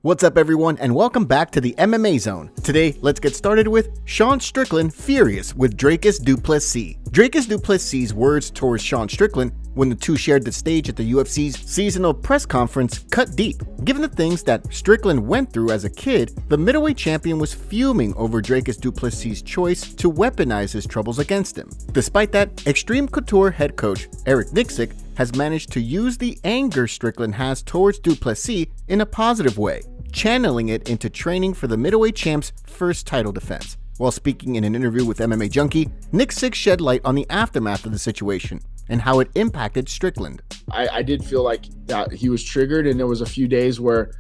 What's up everyone, and welcome back to the MMA Zone. Today, let's get started with Sean Strickland furious with Dricus du Plessis. Dricus du Plessis' words towards Sean Strickland when the two shared the stage at the UFC's seasonal press conference cut deep. Given the things that Strickland went through as a kid, the middleweight champion was fuming over Dricus du Plessis' choice to weaponize his troubles against him. Despite that, Extreme Couture head coach Eric Nicksick has managed to use the anger Strickland has towards du Plessis in a positive way, channeling it into training for the middleweight champ's first title defense. While speaking in an interview with MMA Junkie, Nicksick shed light on the aftermath of the situation and how it impacted Strickland. I did feel like that he was triggered, and there was a few days where,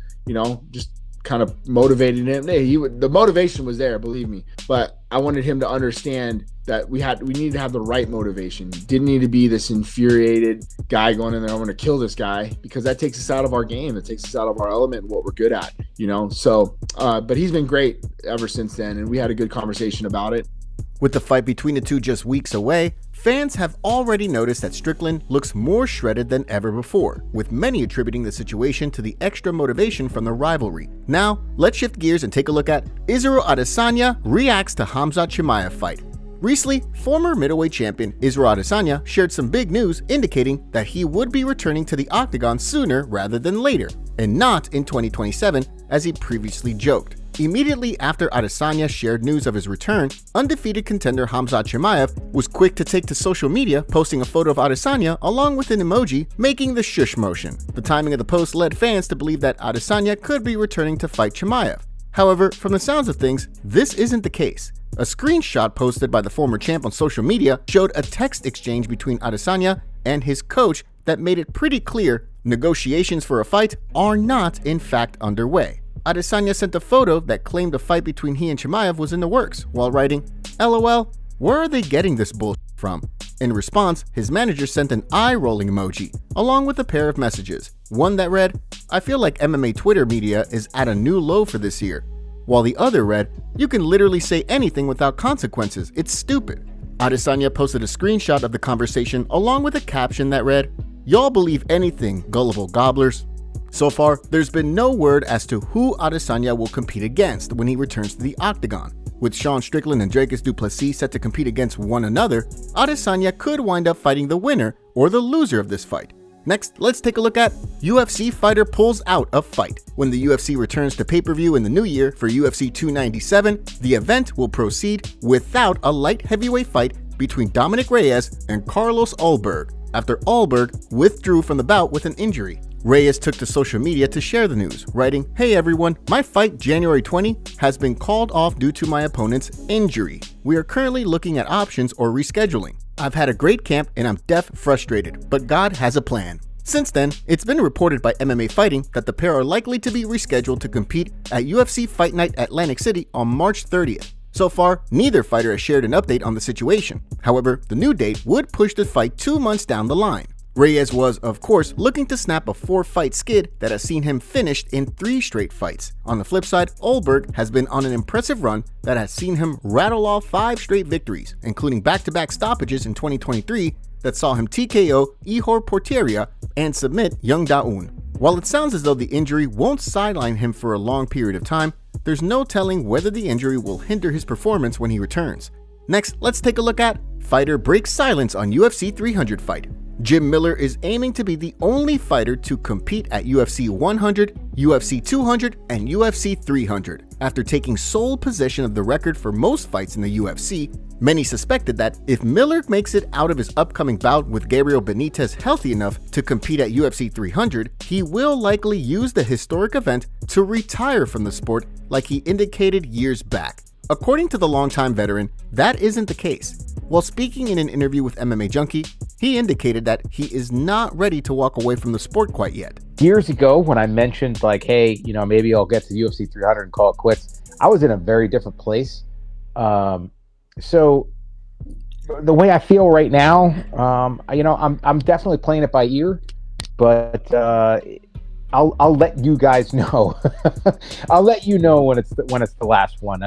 just kind of motivated him. The motivation was there, believe me, but I wanted him to understand that we needed to have the right motivation. Didn't need to be this infuriated guy going in there, I'm going to kill this guy, because that takes us out of our game. It takes us out of our element and what we're good at, So, but he's been great ever since then, and we had a good conversation about it. With the fight between the two just weeks away, fans have already noticed that Strickland looks more shredded than ever before, with many attributing the situation to the extra motivation from the rivalry. Now, let's shift gears and take a look at Israel Adesanya reacts to Khamzat Chimaev fight. Recently, former middleweight champion Israel Adesanya shared some big news indicating that he would be returning to the octagon sooner rather than later, and not in 2027 as he previously joked. Immediately after Adesanya shared news of his return, undefeated contender Khamzat Chimaev was quick to take to social media, posting a photo of Adesanya along with an emoji making the shush motion. The timing of the post led fans to believe that Adesanya could be returning to fight Chimaev. However, from the sounds of things, this isn't the case. A screenshot posted by the former champ on social media showed a text exchange between Adesanya and his coach that made it pretty clear negotiations for a fight are not in fact underway. Adesanya sent a photo that claimed a fight between he and Chimaev was in the works, while writing, "LOL, where are they getting this bullshit from?" In response, his manager sent an eye-rolling emoji, along with a pair of messages. One that read, "I feel like MMA Twitter media is at a new low for this year," while the other read, "You can literally say anything without consequences, it's stupid." Adesanya posted a screenshot of the conversation along with a caption that read, "Y'all believe anything, gullible gobblers." So far, there's been no word as to who Adesanya will compete against when he returns to the octagon. With Sean Strickland and Dricus du Plessis set to compete against one another, Adesanya could wind up fighting the winner or the loser of this fight. Next, let's take a look at UFC fighter pulls out of fight. When the UFC returns to pay-per-view in the new year for UFC 297, the event will proceed without a light heavyweight fight between Dominic Reyes and Carlos Ulberg, after Ulberg withdrew from the bout with an injury. Reyes took to social media to share the news, writing, "Hey everyone, my fight January 20 has been called off due to my opponent's injury. We are currently looking at options or rescheduling. I've had a great camp and I'm frustrated, but God has a plan." Since then, it's been reported by MMA Fighting that the pair are likely to be rescheduled to compete at UFC Fight Night Atlantic City on March 30th. So far, neither fighter has shared an update on the situation. However, the new date would push the fight 2 months down the line. Reyes was, of course, looking to snap a 4-fight skid that has seen him finished in 3 straight fights. On the flip side, Ulberg has been on an impressive run that has seen him rattle off 5 straight victories, including back-to-back stoppages in 2023 that saw him TKO Ihor Porteria and submit Young Da-un. While it sounds as though the injury won't sideline him for a long period of time, there's no telling whether the injury will hinder his performance when he returns. Next, let's take a look at fighter breaks silence on UFC 300 fight. Jim Miller is aiming to be the only fighter to compete at UFC 100, UFC 200, and UFC 300. After taking sole possession of the record for most fights in the UFC, many suspected that if Miller makes it out of his upcoming bout with Gabriel Benitez healthy enough to compete at UFC 300, he will likely use the historic event to retire from the sport like he indicated years back. According to the longtime veteran, that isn't the case. While speaking in an interview with MMA Junkie, he indicated that he is not ready to walk away from the sport quite yet. Years ago, when I mentioned hey, maybe I'll get to UFC 300 and call it quits, I was in a very different place. So the way I feel right now, I'm definitely playing it by ear, but I'll let you guys know. I'll let you know when it's the last one.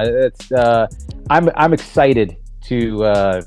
I'm excited to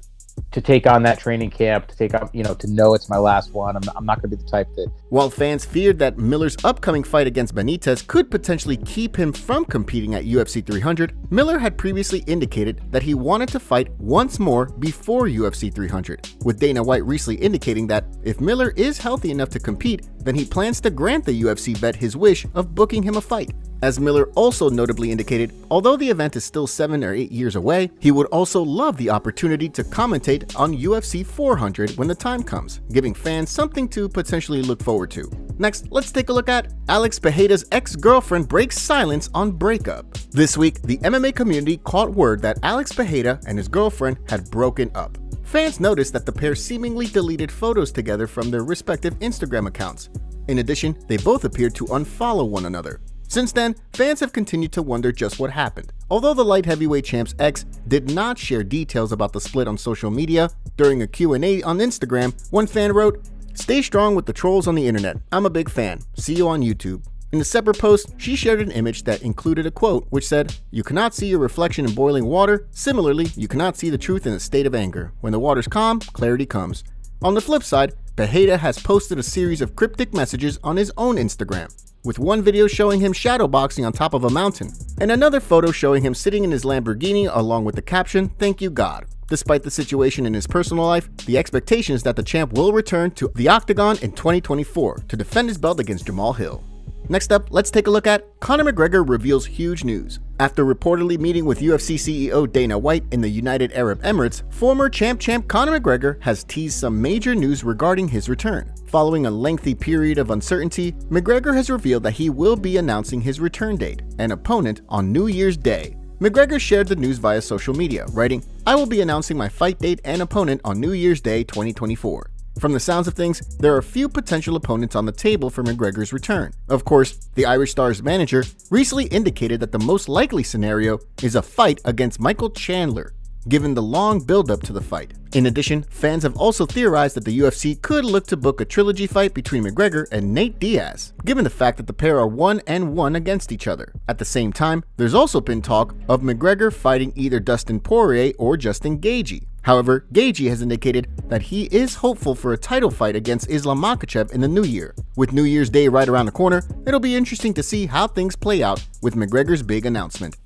take on that training camp, to take on, to know it's my last one. I'm not going to be the type that While fans feared that Miller's upcoming fight against Benitez could potentially keep him from competing at UFC 300, Miller had previously indicated that he wanted to fight once more before UFC 300, with Dana White recently indicating that if Miller is healthy enough to compete, then he plans to grant the UFC vet his wish of booking him a fight. As Miller also notably indicated, although the event is still 7 or 8 years away, he would also love the opportunity to commentate on UFC 400 when the time comes, giving fans something to potentially look forward to. Next, let's take a look at Alex Pereira's ex-girlfriend breaks silence on breakup. This week, the MMA community caught word that Alex Pereira and his girlfriend had broken up. Fans noticed that the pair seemingly deleted photos together from their respective Instagram accounts. In addition, they both appeared to unfollow one another. Since then, fans have continued to wonder just what happened. Although the light heavyweight champ's ex did not share details about the split on social media, during a Q&A on Instagram, one fan wrote, "Stay strong with the trolls on the internet. I'm a big fan. See you on YouTube." In a separate post, she shared an image that included a quote which said, "You cannot see your reflection in boiling water. Similarly, you cannot see the truth in a state of anger. When the water's calm, clarity comes." On the flip side, Pereira has posted a series of cryptic messages on his own Instagram, with one video showing him shadowboxing on top of a mountain, and another photo showing him sitting in his Lamborghini along with the caption, "Thank you God." Despite the situation in his personal life, the expectation is that the champ will return to the octagon in 2024 to defend his belt against Jamal Hill. Next up, let's take a look at Conor McGregor reveals huge news. After reportedly meeting with UFC CEO Dana White in the United Arab Emirates, former champ Conor McGregor has teased some major news regarding his return. Following a lengthy period of uncertainty, McGregor has revealed that he will be announcing his return date and opponent on New Year's Day. McGregor shared the news via social media, writing, "I will be announcing my fight date and opponent on New Year's Day 2024. From the sounds of things, there are a few potential opponents on the table for McGregor's return. Of course, the Irish Star's manager recently indicated that the most likely scenario is a fight against Michael Chandler, given the long build-up to the fight. In addition, fans have also theorized that the UFC could look to book a trilogy fight between McGregor and Nate Diaz, given the fact that the pair are 1-1 against each other. At the same time, there's also been talk of McGregor fighting either Dustin Poirier or Justin Gaethje. However, Gaethje has indicated that he is hopeful for a title fight against Islam Makhachev in the new year. With New Year's Day right around the corner, it'll be interesting to see how things play out with McGregor's big announcement.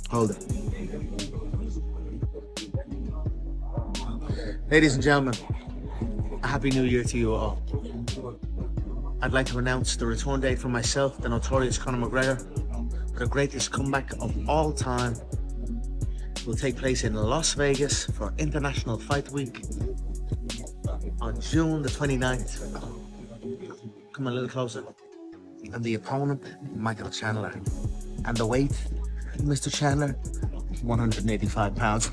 Hold it. Ladies and gentlemen, a happy new year to you all. I'd like to announce the return date for myself, the notorious Conor McGregor, for the greatest comeback of all time. Will take place in Las Vegas for International Fight Week on June the 29th. Come a little closer. And the opponent, Michael Chandler. And the weight, Mr. Chandler, 185 pounds.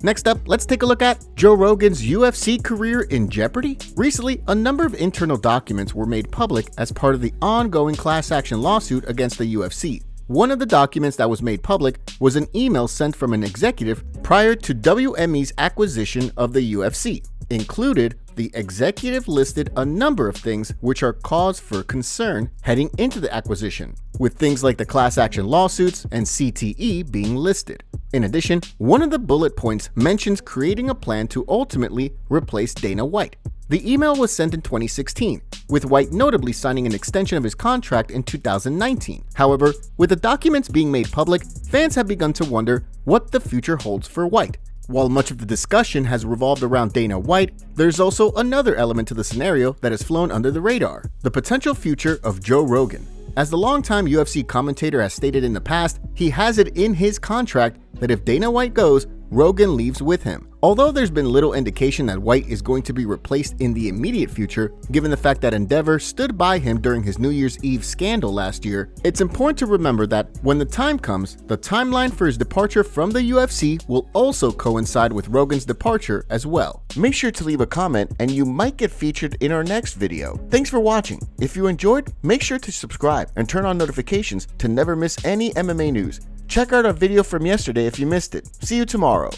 Next up, let's take a look at Joe Rogan's UFC career in jeopardy. Recently, a number of internal documents were made public as part of the ongoing class action lawsuit against the UFC. One of the documents that was made public was an email sent from an executive prior to WME's acquisition of the UFC. Included, the executive listed a number of things which are cause for concern heading into the acquisition, with things like the class action lawsuits and CTE being listed. In addition, one of the bullet points mentions creating a plan to ultimately replace Dana White. The email was sent in 2016, with White notably signing an extension of his contract in 2019. However, with the documents being made public, fans have begun to wonder what the future holds for White. While much of the discussion has revolved around Dana White, there's also another element to the scenario that has flown under the radar: the potential future of Joe Rogan. As the longtime UFC commentator has stated in the past, he has it in his contract that if Dana White goes, Rogan leaves with him. Although there's been little indication that White is going to be replaced in the immediate future, given the fact that Endeavor stood by him during his New Year's Eve scandal last year, it's important to remember that when the time comes, the timeline for his departure from the UFC will also coincide with Rogan's departure as well. Make sure to leave a comment and you might get featured in our next video. Thanks for watching. If you enjoyed, make sure to subscribe and turn on notifications to never miss any MMA news. Check out our video from yesterday if you missed it. See you tomorrow.